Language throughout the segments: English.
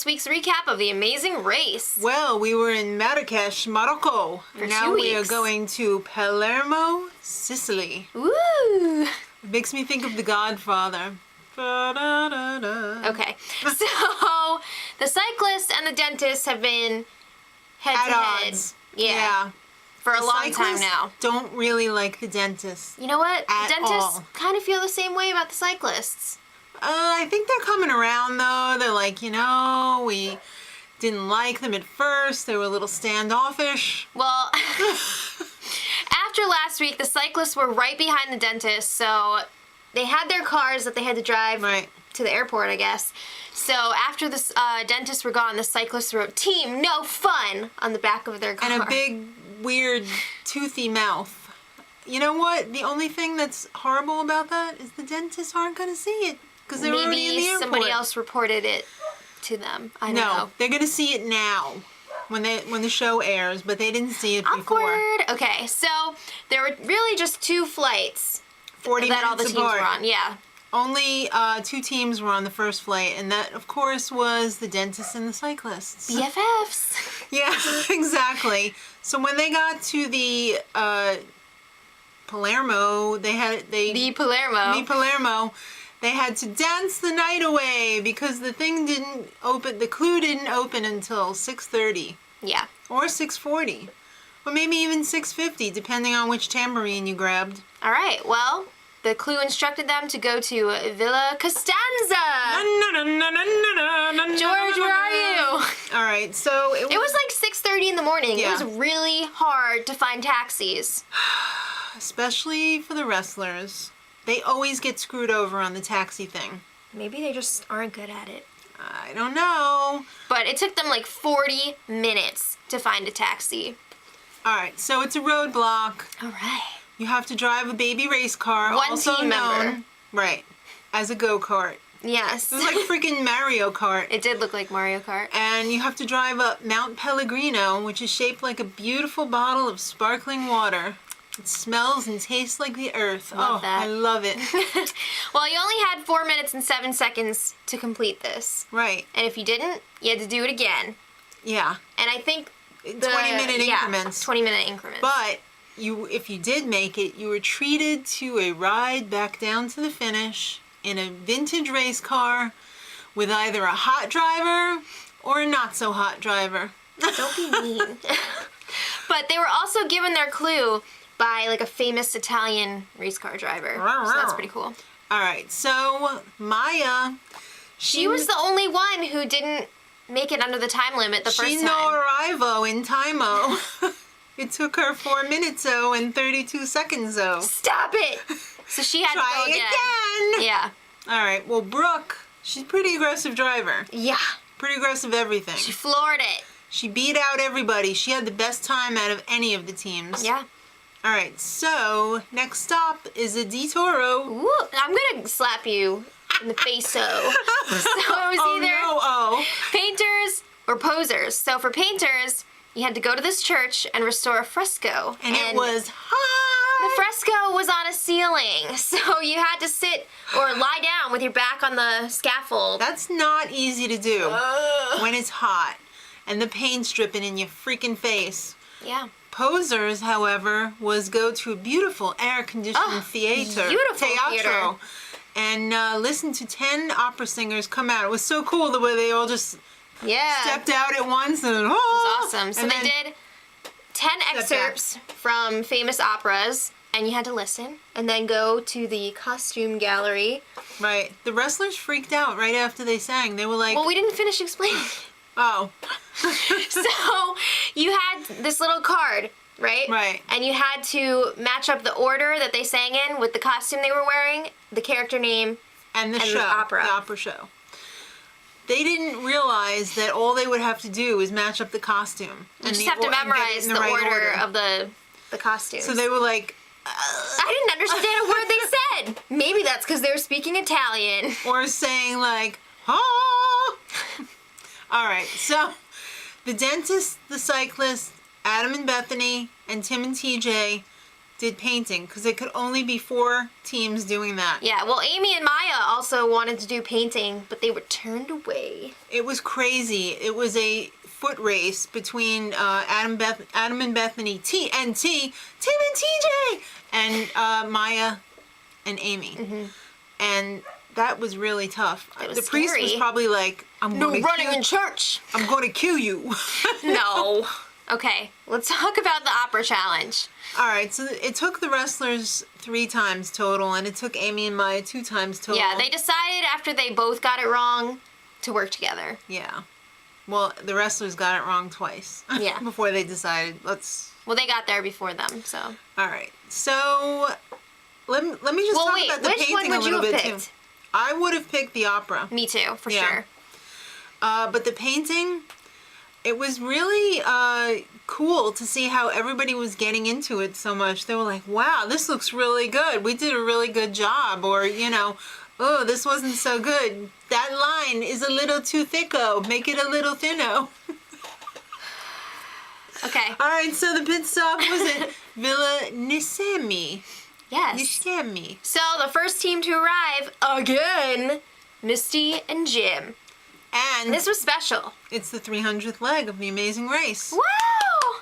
this week's recap of the amazing race. Well, we were in Marrakesh, Morocco. For now 2 we are weeks. going to Palermo, Sicily. Woo! It makes me think of The Godfather. Ba-da-da-da. Okay, so the cyclist and the dentist have been head At to head. odds. Yeah. For a The long time cyclists now. don't really like the dentist. You know what? At The dentists all. kind of feel the same way about the cyclists. I think they're coming around though. They're like, we didn't like them at first. They were a little standoffish. Well, after last week, the cyclists were right behind the dentist, so they had their cars that they had to drive Right. to the airport, I guess. So after the dentists were gone, the cyclists wrote "Team No Fun" on the back of their car. And a big, weird, toothy mouth. You know what? The only thing that's horrible about that is the dentists aren't going to see it. Because they're already in the Maybe airport. somebody else reported it to them. I don't No, know. they're going to see it now when the show airs, but they didn't see it before. Awkward. Okay, so there were really just 2 flights 40 that all the minutes teams apart. were on. Yeah. Only 2 teams were on the first flight, and that, of course, was the dentists and the cyclists. BFFs. Yeah, exactly. So when they got to the Palermo, The Palermo. they had to dance the night away because the thing didn't open. The clue didn't open until 6:30 Yeah. or 6:40, or maybe even 6:50, depending on which tambourine you grabbed. All right. Well, the clue instructed them to go to Villa Costanza. George, where are you? All right, so It was like 6:30 in the morning. Yeah. It was really hard to find taxis. especially for the wrestlers. They always get screwed over on the taxi thing. Maybe they just aren't good at it. I don't know. But it took them like 40 minutes to find a taxi. All right, so it's a roadblock. All right. You have to drive a baby race car, One also team known, member. right, as a go-kart. Yes. It was like freaking Mario Kart. It did look like Mario Kart. And you have to drive up Mount Pellegrino, which is shaped like a beautiful bottle of sparkling water. It smells and tastes like the earth. Love that. I love it. Well, you only had 4 minutes and 7 seconds to complete this. Right. And if you didn't, you had to do it again. Yeah. And I think 20-minute increments. 20-minute increments. But if you did make it, you were treated to a ride back down to the finish in a vintage race car with either a hot driver or a not so hot driver. Don't be mean. But they were also given their clue by like a famous Italian race car driver. So that's pretty cool. All right, so Maya, She was the only one who didn't make it under the time limit the first she time. no arrivo in time-o. It took her 4 minutes-o and 32 seconds-o. Stop it! So she had to Try go again. Yeah. All right, well, Brooke, she's a pretty aggressive driver. Yeah. Pretty aggressive everything. She floored it. She beat out everybody. She had the best time out of any of the teams. Yeah. All right, so next stop is a Detour. Ooh, I'm gonna slap you in the face-o. So it was either painters or posers. So for painters, you had to go to this church and restore a fresco. And it was hot. The fresco was on a ceiling, so you had to sit or lie down with your back on the scaffold. That's not easy to do when it's hot and the paint's dripping in your freaking face. Yeah. Posers, however, was go to a beautiful air-conditioned theater. Beautiful theater. And listen to 10 opera singers come out. It was so cool the way they all just stepped out at once. And, It was awesome. So and they did 10 excerpts from famous operas, and you had to listen, and then go to the costume gallery. Right. The wrestlers freaked out right after they sang. They were like, Well, we didn't finish explaining. oh. So you had this little card, right? Right. And you had to match up the order that they sang in with the costume they were wearing, the character name, And the and show. the opera. The opera show. They didn't realize that all they would have to do is match up the costume. You just have to memorize the order of the costumes. So they were like, I didn't understand a word they said. Maybe that's because they were speaking Italian. or saying like, oh. All right, so the dentist, the cyclist, Adam and Bethany, and Tim and TJ did painting because it could only be 4 teams doing that. Yeah, well, Amy and Maya also wanted to do painting, but they were turned away. It was crazy. It was a foot race between Adam and Bethany, Tim and TJ, and Maya and Amy. Mm-hmm. And that was really tough. It was the priest scary. was probably like, I'm going to kill you. No. Okay, let's talk about the opera challenge. All right, so it took the wrestlers 3 times total, and it took Amy and Maya 2 times total. Yeah, they decided after they both got it wrong to work together. Yeah. Well, the wrestlers got it wrong twice. Yeah. Before they decided, let's... Well, they got there before them, so. All right, so let me just talk about the which one painting a would you little have bit picked? too. I would have picked the opera. Me too, for Yeah. sure. But the painting, it was really cool to see how everybody was getting into it so much. They were like, wow, this looks really good. We did a really good job. Or, oh, this wasn't so good. That line is a little too thicko. Make it a little thinno. Okay. All right, so the pit stop was at Villa Nisemi. Yes. Nisemi. So the first team to arrive, again, Misty and Jim. And This was special. it's the 300th leg of the Amazing Race. Wow!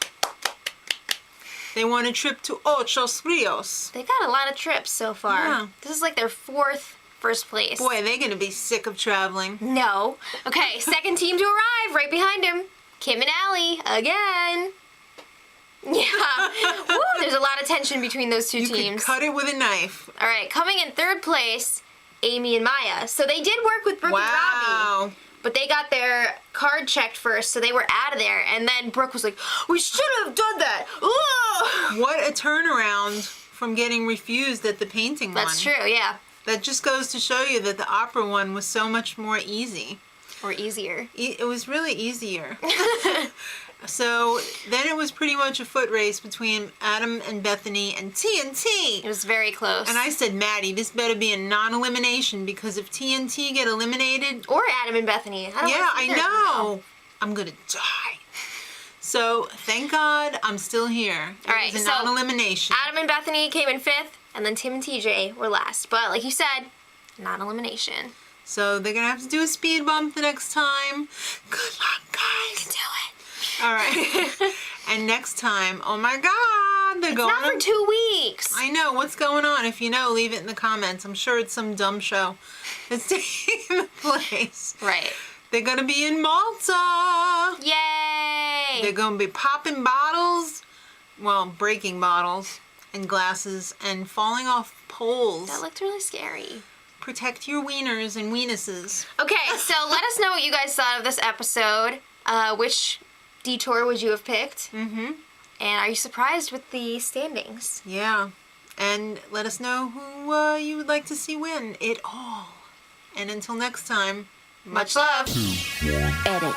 They won a trip to Ocho Rios. They've got a lot of trips so far. Yeah. This is like their 4th first place. Boy, they're going to be sick of traveling. No. Okay, second team to arrive, right behind him. Kim and Allie, again. Yeah. Woo, there's a lot of tension between those two You teams. could cut it with a knife. All right, coming in 3rd place, Amy and Maya. So they did work with Brooke and Wow. Robbie, but they got their card checked first, so they were out of there. And then Brooke was like, we should have done that. Ugh. What a turnaround from getting refused at the painting one. That's true, yeah. That just goes to show you that the opera one was so much more easy. Or easier. It was really easier. So then it was pretty much a foot race between Adam and Bethany and TNT. It was very close. And I said, Maddie, this better be a non-elimination because if TNT get eliminated... Or Adam and Bethany. I don't Yeah, want to I see either of them know. go. I'm going to die. So thank God I'm still here. All right, It was a so non-elimination. Adam and Bethany came in 5th, and then Tim and TJ were last. But like you said, non-elimination. So they're going to have to do a speed bump the next time. Good luck, guys. Do it. All right. And next time, oh my God, they're going Not for 2 weeks. I know. What's going on? If you know, leave it in the comments. I'm sure it's some dumb show that's taking the place. Right. They're going to be in Malta. Yay! They're going to be popping bottles, well, breaking bottles and glasses and falling off poles. That looked really scary. Protect your wieners and weenuses. Okay, so let us know what you guys thought of this episode. Which detour would you have picked? Mm-hmm. And are you surprised with the standings? Yeah. And let us know who you would like to see win it all. And until next time, Much love. Edit.